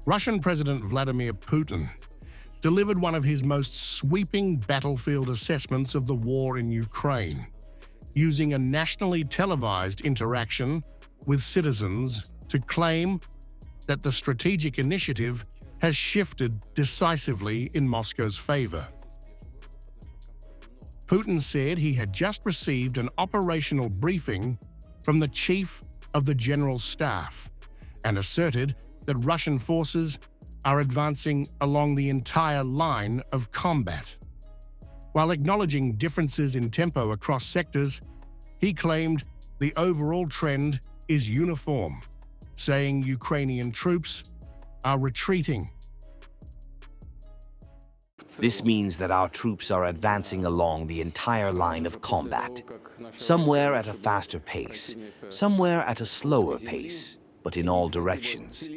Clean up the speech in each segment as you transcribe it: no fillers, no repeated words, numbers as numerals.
Russian President Vladimir Putin delivered one of his most sweeping battlefield assessments of the war in Ukraine, using a nationally televised interaction with citizens to claim that the strategic initiative has shifted decisively in Moscow's favor. Putin said he had just received an operational briefing from the Chief of the General Staff and asserted that Russian forces are advancing along the entire line of combat. While acknowledging differences in tempo across sectors, he claimed the overall trend is uniform, saying Ukrainian troops are retreating. This means that our troops are advancing along the entire line of combat, somewhere at a faster pace, somewhere at a slower pace, but in all directions.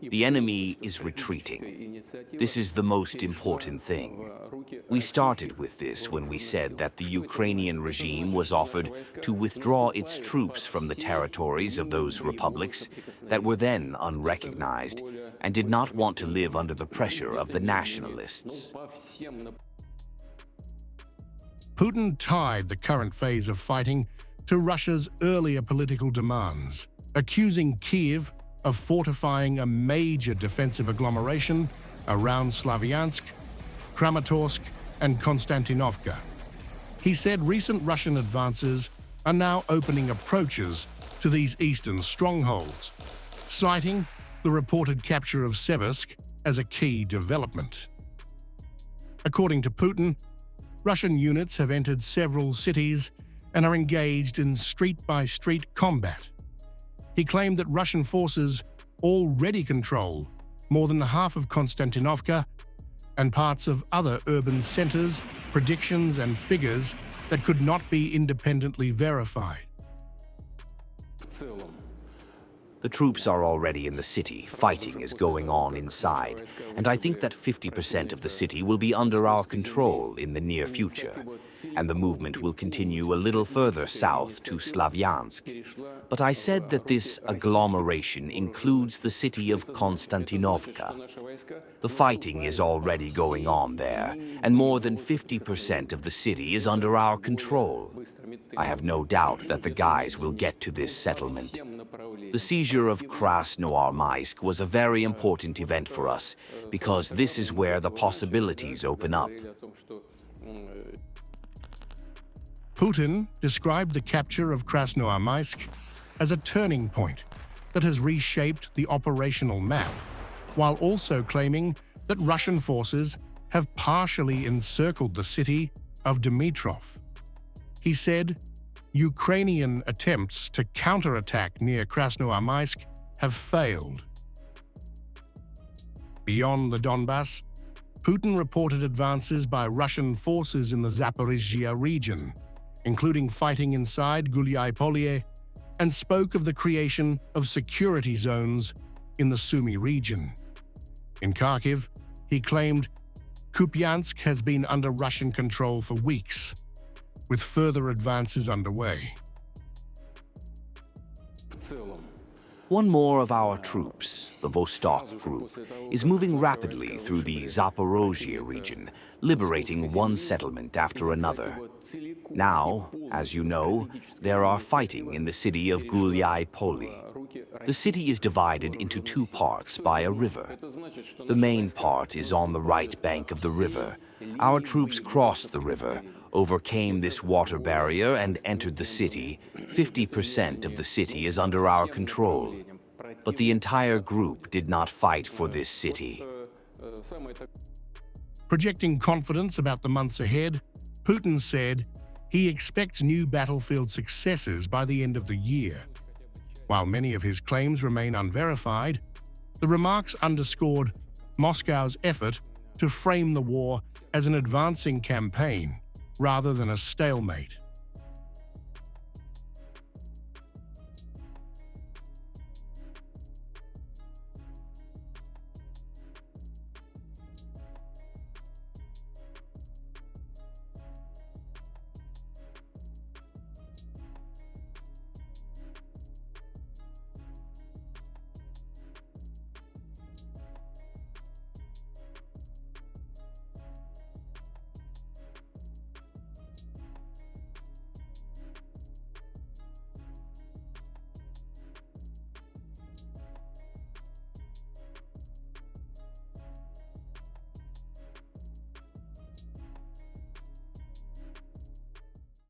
The enemy is retreating. This is the most important thing. We started with this when we said that the Ukrainian regime was offered to withdraw its troops from the territories of those republics that were then unrecognized and did not want to live under the pressure of the nationalists. Putin tied the current phase of fighting to Russia's earlier political demands, accusing Kyiv of fortifying a major defensive agglomeration around Slovyansk, Kramatorsk, and Konstantinovka. He said recent Russian advances are now opening approaches to these eastern strongholds, citing the reported capture of Seversk as a key development. According to Putin, Russian units have entered several cities and are engaged in street-by-street combat. He claimed that Russian forces already control more than half of Konstantinovka and parts of other urban centers, predictions and figures that could not be independently verified. The troops are already in the city, fighting is going on inside, and I think that 50% of the city will be under our control in the near future, and the movement will continue a little further south to Slavyansk. But I said that this agglomeration includes the city of Konstantinovka. The fighting is already going on there, and more than 50% of the city is under our control. I have no doubt that the guys will get to this settlement. The seizure of Krasnoarmysk was a very important event for us, because this is where the possibilities open up. Putin described the capture of Krasnoarmysk as a turning point that has reshaped the operational map, while also claiming that Russian forces have partially encircled the city of Dmitrov. He said, Ukrainian attempts to counterattack near Krasnoarmysk have failed. Beyond the Donbas, Putin reported advances by Russian forces in the Zaporizhzhia region, including fighting inside Gulyai-Polye, and spoke of the creation of security zones in the Sumy region. In Kharkiv, he claimed Kupiansk has been under Russian control for weeks, with further advances underway. One more of our troops, the Vostok group, is moving rapidly through the Zaporizhzhia region, liberating one settlement after another. Now, as you know, there are fighting in the city of Gulyai-Polye. The city is divided into two parts by a river. The main part is on the right bank of the river. Our troops crossed the river, overcame this water barrier and entered the city. 50% of the city is under our control. But the entire group did not fight for this city. Projecting confidence about the months ahead, Putin said he expects new battlefield successes by the end of the year. While many of his claims remain unverified, the remarks underscored Moscow's effort to frame the war as an advancing campaign rather than a stalemate.